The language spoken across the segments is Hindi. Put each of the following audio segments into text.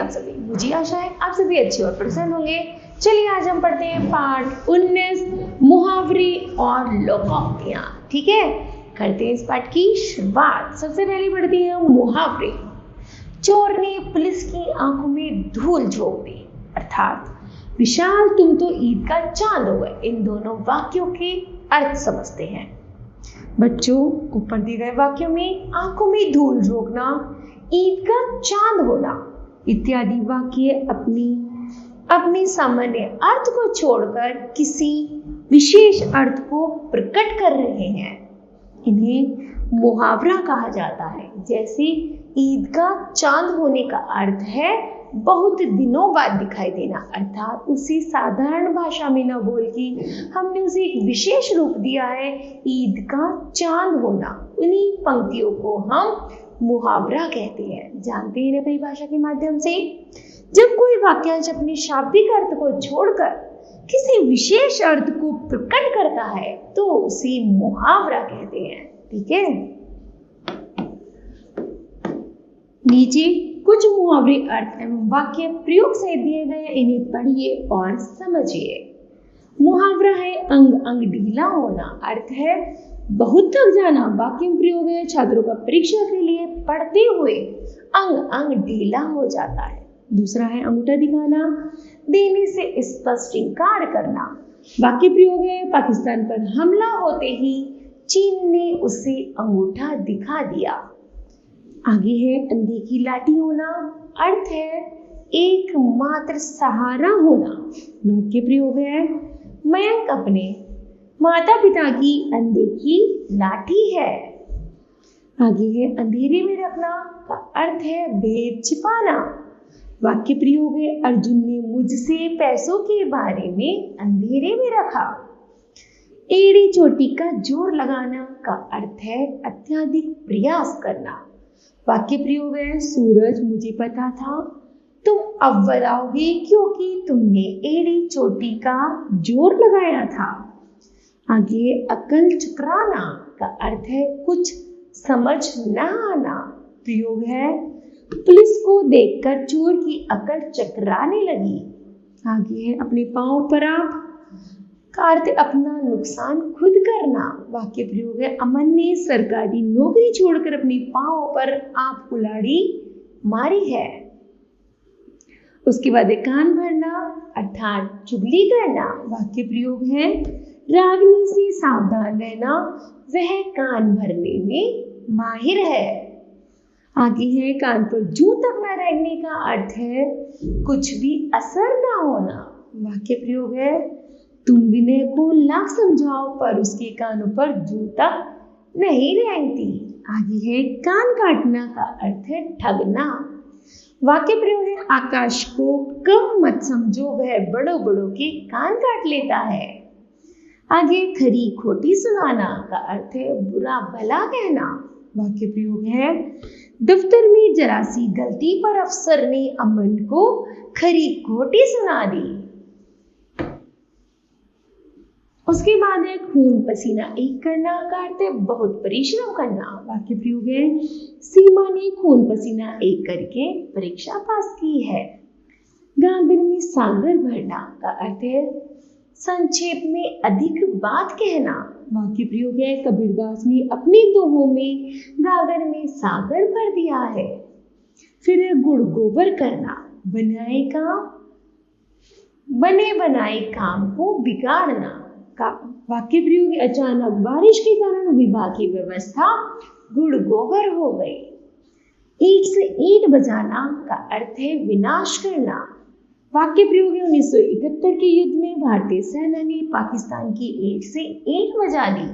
आप सभी? मुझे आशा है आप सभी अच्छे और प्रसन्न होंगे। चलिए आज हम पढ़ते हैं पाठ 19 मुहावरे और लोकोक्तियां। ठीक है, करते हैं इस पाठ की शुरुआत। सबसे पहले पढ़ते हैं मुहावरे। चोर ने पुलिस की आंखों में धूल झोंक दी, अर्थात विशाल तुम तो ईद का चांद हो गए। इन दोनों वाक्यों के अर्थ समझते हैं। बच्चों, ऊपर दिए गए वाक्यों में आंखों में धूल झोंकना, ईद का चांद होना इत्यादि वाक्य अपनी सामान्य अर्थ को छोड़कर किसी विशेष अर्थ को प्रकट कर रहे हैं। इन्हें मुहावरा कहा जाता है। जैसे ईद का चांद होने का अर्थ है बहुत दिनों बाद दिखाई देना, अर्थात उसी साधारण भाषा में न बोल के हमने उसे एक विशेष रूप दिया है, ईद का चांद होना। उन्हीं पंक्तियों को हम मुहावरा कहते हैं। जानते हैं ना कई भाषा के माध्यम से जब कोई वाक्यांश अपने शाब्दिक अर्थ को छोड़कर किसी विशेष अर्थ को प्रकट करता है तो उसे मुहावरा कहते हैं। ठीक है, नीचे कुछ मुहावरे अर्थ एवं वाक्य प्रयोग से दिए गए, इन्हें पढ़िए और समझिए। मुहावरा है अंग अंग ढीला होना, अर्थ है बहुत थक जाना। वाक्य में प्रयोग है छात्रों का परीक्षा के लिए पढ़ते हुए अंग अंग ढीला हो जाता है। दूसरा है अंगूठा दिखाना, देने से स्पष्ट इंकार करना। वाक्य प्रयोग है पाकिस्तान पर हमला होते ही चीन ने उसे अंगूठा दिखा दिया। आगे है अंधे की लाठी होना, अर्थ है एकमात्र सहारा होना। वाक्य प्रयोग है मयंक अपने माता पिता की अंधे की लाठी है। आगे है अंधेरे में रखना का अर्थ है भेद छिपाना। वाक्य प्रयोग है अर्जुन ने मुझसे पैसों के बारे में अंधेरे में रखा। एड़ी चोटी का जोर लगाना का अर्थ है अत्यधिक प्रयास करना। वाक्य प्रयोग है सूरज मुझे पता था तुम अव्वल आओगे क्योंकि तुमने एड़ी चोटी का जोर लगाया था। आगे अकल चकराना का अर्थ है कुछ समझ न आना। प्रयोग है पुलिस को देखकर चोर की अकल चकराने लगी। आगे है अपने पांव पर आप का अर्थ अपना नुकसान खुद करना। वाक्य प्रयोग है अमन ने सरकारी नौकरी छोड़कर अपने पांव पर आप कुल्हाड़ी मारी है। उसके बाद है कान भरना, अर्थात चुगली करना। वाक्य प्रयोग है रागिनी से सावधान रहना, वह कान भरने में माहिर है। आगे है कान पर जूं तक न रहने का अर्थ है कुछ भी असर न होना। वाक्य प्रयोग है तुम विनय को लाख समझाओ पर उसके कानों पर जूं तक नहीं रेंगती। आगे है कान काटना का अर्थ है ठगना। वाक्य प्रयोग है आकाश को कम मत समझो, वह बड़ों बड़ों के कान काट लेता है। आगे खरी खोटी सुनाना का अर्थ है बुरा भला कहना। वाक्य प्रयोग है दफ्तर में जरा सी गलती पर अफसर ने अमन को खरी खोटी सुना दी। उसके बाद है खून पसीना एक करना का अर्थ है बहुत परिश्रम करना। वाक्य प्रयोग है सीमा ने खून पसीना एक करके परीक्षा पास की है। गागर में सागर भरना का अर्थ है संक्षेप में अधिक बात कहना। वाक्य प्रयोग है कबीरदास ने अपने दोहों में गागर में सागर भर दिया है। फिर है गुड़ गोबर करना, बने बनाए काम को बिगाड़ना का। वाक्य प्रयोग है अचानक बारिश के कारण विवाह की व्यवस्था गुड़ गोबर हो गई। ईंट से ईंट बजाना का अर्थ है विनाश करना। वाक्य प्रयोग है 1971 के युद्ध में भारतीय सेना ने पाकिस्तान की ईंट से ईंट बजा दी।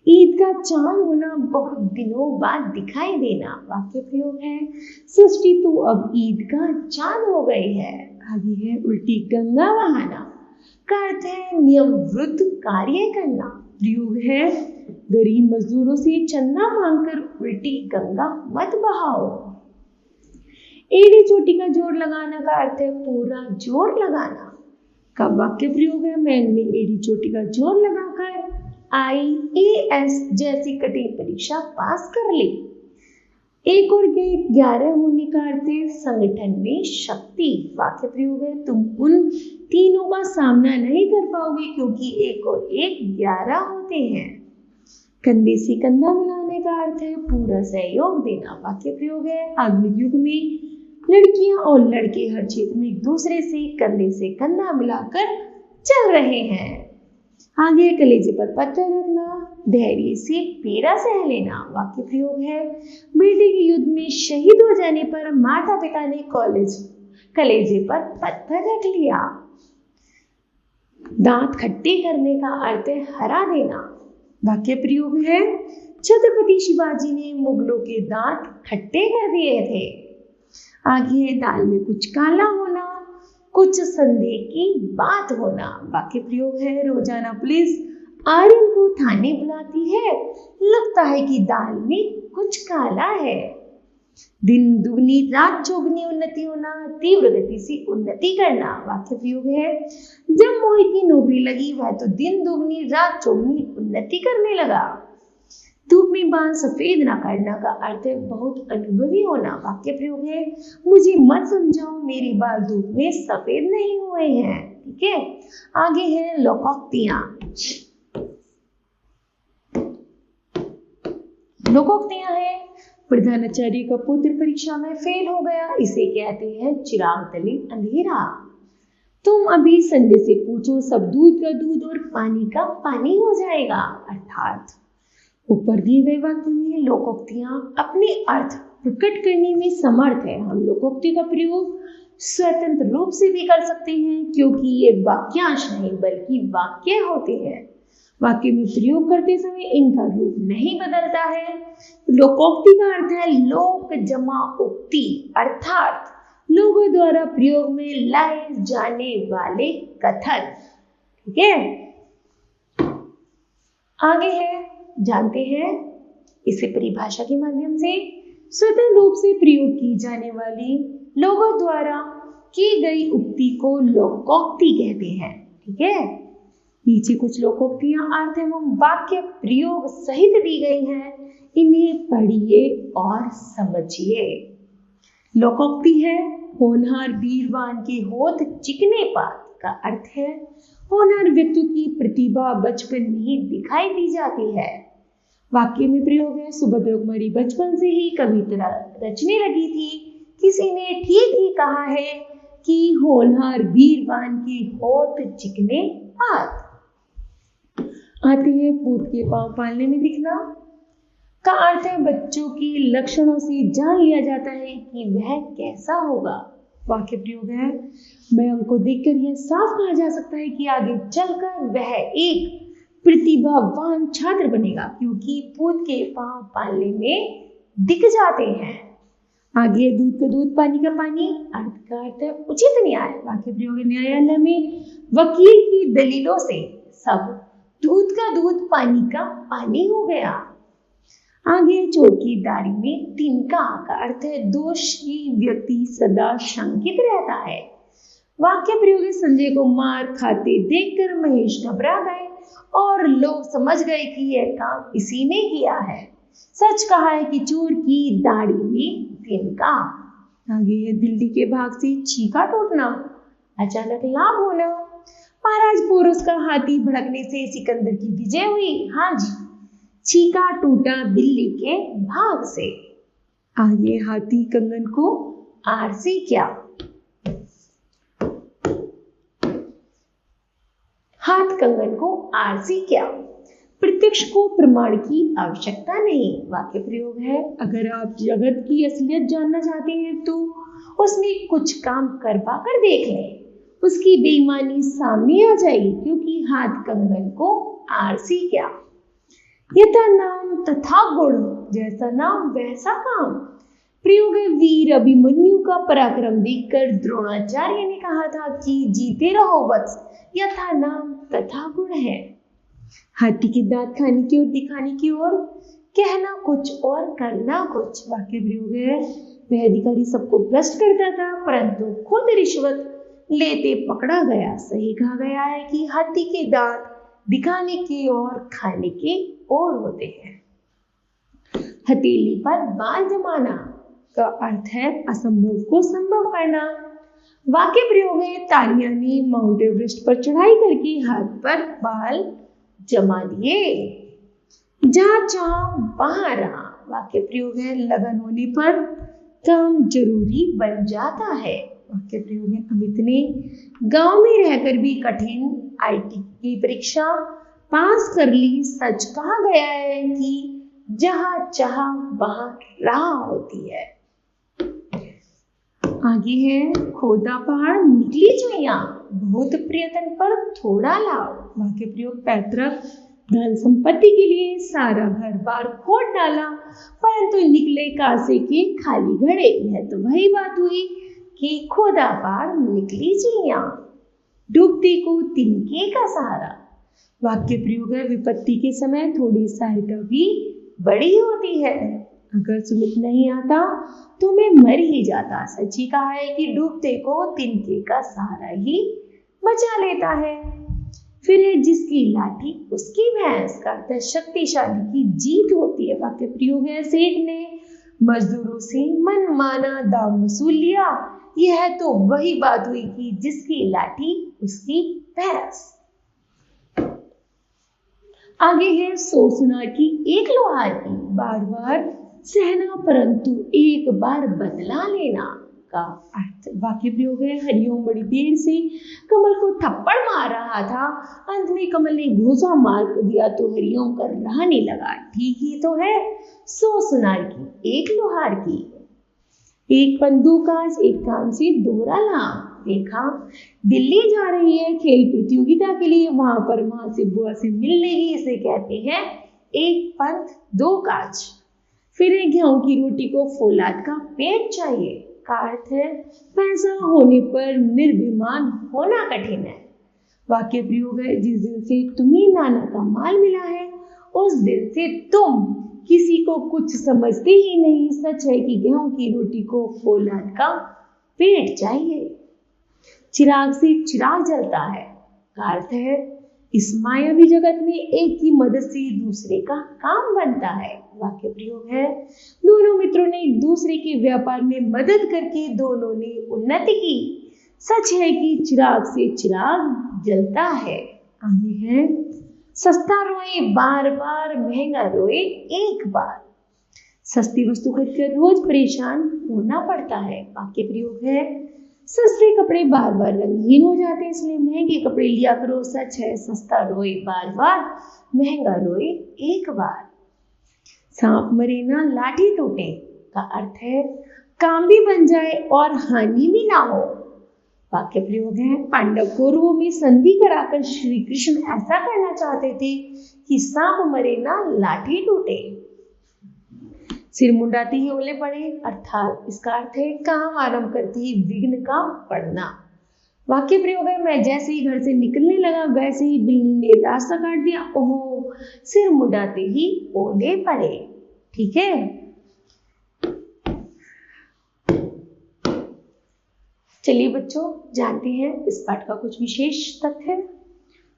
ईद का चांद होना बहुत दिनों बाद दिखाई देना। वाक्य प्रयोग है सृष्टि तो अब ईद का चांद हो गई है। आगे है उल्टी गंगा बहाना का अर्थ है नियम विरुद्ध कार्य करना। प्रयोग है गरीब मजदूरों से चंदा मांगकर उल्टी गंगा मत बहाओ। एड़ी चोटी का जोर लगाना का अर्थ है पूरा जोर लगाना का। वाक्य प्रयोग है मैंने एड़ी चोटी का जोर लगाकर IAS जैसी कठिन परीक्षा पास कर ली। एक और 11 होने का अर्थ है संगठन में शक्ति। वाक्य प्रयोग है तुम उन तीनों का सामना नहीं कर पाओगे क्योंकि एक और एक 11 होते हैं। कंधे से कंधा मिलाने का अर्थ है पूरा सहयोग देना। वाक्य प्रयोग है आधुनिक युग में लड़कियां और लड़के हर क्षेत्र में एक दूसरे से कंधा मिलाकर चल रहे हैं। आगे कलेजे पर पत्थर रखना, धैर्य से पीड़ा सह लेना। वाक्य प्रयोग है बेटे के युद्ध में शहीद हो जाने पर माता पिता ने कलेजे पर पत्थर रख लिया। दांत खट्टे करने का अर्थ है हरा देना। वाक्य प्रयोग है छत्रपति शिवाजी ने मुगलों के दांत खट्टे कर दिए थे। आगे है दाल में कुछ काला होना, कुछ संदेह की बात होना। वाक्य प्रयोग है रोजाना पुलिस आर्यन को थाने बुलाती है, लगता है कि दाल में कुछ काला है। दिन दुगनी रात चौगुनी उन्नति होना, तीव्र गति से उन्नति करना। वाक्य प्रयोग है जब मोहित की नौकरी लगी वह तो दिन दुगनी रात चौगुनी उन्नति करने लगा। धूप में बाल सफेद न करना का अर्थ है बहुत अनुभवी होना। वाक्य प्रयोग है मुझे मत समझाओ मेरे बाल धूप में सफेद नहीं हुए हैं। ठीक है, आगे है लोकोक्तियां। लोकोक्तियां है प्रधानाचार्य का पुत्र परीक्षा में फेल हो गया, इसे कहते हैं चिराग तले अंधेरा। तुम अभी संडे से पूछो सब दूध का दूध और पानी का पानी हो जाएगा। अर्थात ऊपर दिए गए वाक्य में लोकोक्तियां अपने अर्थ प्रकट करने में समर्थ है। हम लोकोक्ति का प्रयोग स्वतंत्र रूप से भी कर सकते हैं क्योंकि ये वाक्यांश नहीं बल्कि वाक्य होते हैं। वाक्य में प्रयोग करते समय इनका रूप नहीं बदलता है। लोकोक्ति का अर्थ है लोक जमा उक्ति, अर्थात लोगों द्वारा प्रयोग में लाए जाने वाले कथन। ठीक है, आगे है जानते हैं इसे परिभाषा के माध्यम से स्वतंत्र रूप से प्रयोग की जाने वाली लोगों द्वारा की गई उक्ति को लोकोक्ति कहते हैं। ठीक है, नीचे कुछ लोकोक्तियां अर्थ एवं वाक्य प्रयोग सहित दी गई हैं, इन्हें पढ़िए और समझिए। लोकोक्ति है होनहार वीरवान के होठ चिकने पात का अर्थ है होनहार व्यक्ति की प्रतिभा बचपन में ही दिखाई दी जाती है। वाक्य में प्रयोग है सुभद्रा कुमारी बचपन से ही कविता रचने लगी थी, किसी ने ठीक ही कहा है कि होनहार वीरवान के होठ चिकने पात। आते हैं पूत के पांव पालने में दिखना का अर्थ है बच्चों के लक्षणों से जान लिया जाता है कि वह कैसा होगा। वाक्य प्रयोग है मयंक को देखकर यह साफ कहा जा सकता है कि आगे चलकर वह एक प्रतिभावान छात्र बनेगा क्योंकि पूत के पांव पालने में दिख जाते हैं। आगे दूध का दूध पानी का पानी अर्थ का अर्थ है उचित न्याय। वाक्य प्रयोग न्यायालय में वकील की दलीलों से सब दूध का दूध पानी का पानी हो गया। आगे चोर की दाढ़ी में तिनका का अर्थ है दोषी व्यक्ति सदा शंकित रहता है। वाक्य प्रयोग संजय को मार खाते देखकर महेश घबरा गए और लोग समझ गए कि यह काम इसी ने किया है। सच कहा है कि चोर की दाढ़ी में तिनका। आगे है दिल्ली के भाग से छीका टूटना, अचानक लाभ होना। महाराज पोरस का हाथी भड़कने से सिकंदर की विजय हुई। हाँ जी, छीका टूटा दिल्ली के भाग से। आगे हाथी कंगन को आरसी क्या। हाथ कंगन को आरसी क्या। प्रत्यक्ष को प्रमाण की आवश्यकता नहीं। वाक्य प्रयोग है अगर आप जगत की असलियत जानना चाहते हैं तो उसमें कुछ काम करवा कर देख लें, उसकी बेईमानी सामने आ जाएगी क्योंकि हाथ कंगन को आरसी क्या। यथा नाम तथा गुण, जैसा नाम वैसा काम। प्रयोग है वीर अभिमन्यु का पराक्रम देखकर द्रोणाचार्य ने कहा था कि जीते रहो वत्स, यथा नाम तथा गुण है। हाथी के दांत खाने की ओर दिखाने की ओर, कहना कुछ और करना कुछ। वाक्य प्रयोग है वह अधिकारी सबको भ्रष्ट करता था परंतु खुद रिश्वत लेते पकड़ा गया। सही कहा गया है कि हाथी के दांत दिखाने की और खाने की ओर होते हैं। हथेली पर बाल जमाना का अर्थ है असंभव को संभव करना। वाक्य प्रयोग है तानिया ने माउंट एवरेस्ट पर चढ़ाई करके हाथ पर बाल जमा लिए। जहाँ चाह वहां रहा। वाक्य प्रयोग है लगन होने पर काम जरूरी बन जाता है। वाक्य प्रयोग है अमित ने गांव में रहकर भी कठिन आईटी की परीक्षा पास कर ली। सच कहा गया है कि जहां चाह वहां राह होती है। आगे है खोदा पहाड़ निकली चुईया बहुत प्रयत्न पर थोड़ा लाभ। वाक्य प्रयोग पैतृक धन संपत्ति के लिए सारा घर बार खोद डाला परंतु निकले कासे के खाली घड़े। यह तो वही बात हुई कि खोदा पहाड़ निकली चुईया डूबते को तिनके का सहारा। वाक्य प्रयोग है विपत्ति के समय थोड़ी सहायता भी बड़ी होती है। अगर सुमित नहीं आता तो मैं मर ही जाता। सच ही कहा है कि डूबते को तिनके का सहारा ही बचा लेता है। फिर है जिसकी लाठी उसकी भैंस का अर्थ शक्तिशाली की जीत होती है। वाक्य प्रयोग है सेठ ने मजदूरों से मन माना दाम वसूल लिया। यह तो वही बात हुई कि जिसकी लाठी उसकी भैंस। आगे है सो सुनार की एक लोहार की बार बार सहना परंतु एक बार बदला लेना का अर्थ। वाक्य प्रयोग है हरिओम बड़ी देर से कमल को थप्पड़ मार रहा था। अंत में कमल ने घूसा मार दिया तो हरिओम कर रहने लगा। ठीक ही तो है सो सुनार की एक लोहार की। एक बंदूकाज एक काम से दोहरा लाभ। देखा दिल्ली जा रही है खेल प्रतियोगिता के लिए वहां से बुआ से मिल लेगी। इसे कहते हैं एक पंथ दो काज। फिर एक गेहूं की रोटी को फौलाद का पेट चाहिए का अर्थ है पैसा होने पर निर्भिमान होना कठिन है। वाक्य प्रयोग है जिस दिन से तुम्हें नाना का माल मिला है उस दिन से तुम किसी को कुछ समझते ही नहीं। सच है कि गेहूं की रोटी को फौलाद का पेट चाहिए। चिराग से चिराग जलता है का अर्थ है इस मायावी जगत में एक की मदद से दूसरे का काम बनता है। वाक्य प्रयोग है दोनों मित्रों ने एक दूसरे के व्यापार में मदद करके दोनों ने उन्नति की। सच है कि चिराग से चिराग जलता है। आगे है सस्ता रोए बार बार महंगा रोए एक बार। सस्ती वस्तु खरीदकर रोज परेशान होना पड़ता है। वाक्य प्रयोग है सस्ते कपड़े बार बार रंगहीन हो जाते हैं इसलिए महंगे कपड़े लिया करो। सच है सस्ता रोए बार बार महंगा रोए एक बार। सांप मरे ना लाठी टूटे का अर्थ है काम भी बन जाए और हानि भी ना हो। वाक्य प्रयोग है पांडव कौरवों में संधि कराकर श्री कृष्ण ऐसा करना चाहते थे कि सांप मरे ना लाठी टूटे। सिर मुंडाते ही ओले पड़े अर्थात इसका अर्थ है काम आरंभ करते ही विघ्न का पड़ना। वाक्य प्रयोग है मैं जैसे ही घर से निकलने लगा वैसे ही बिल्ली ने रास्ता काट दिया। ओहो सिर मुंडाते ही ओले पड़े। ठीक है चलिए बच्चों जानते हैं इस पाठ का कुछ विशेष तथ्य।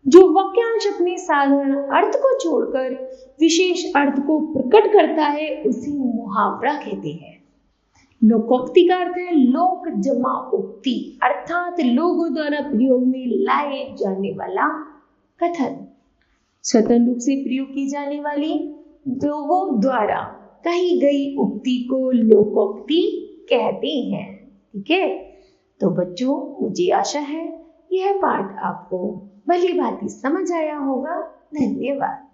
जो वाक्यांश अपने साधारण अर्थ को छोड़कर विशेष अर्थ को प्रकट करता है उसे मुहावरा कहते हैं। लोकोक्ति का अर्थ है लोक जमा उक्ति अर्थात लोगों द्वारा प्रयोग में लाए जाने वाला कथन। स्वतंत्र रूप से प्रयोग की जाने वाली लोगों द्वारा कही गई उक्ति को लोकोक्ति कहते हैं। ठीक है तो बच्चों मुझे आशा है यह पाठ आपको भली भांति समझ आया होगा। धन्यवाद।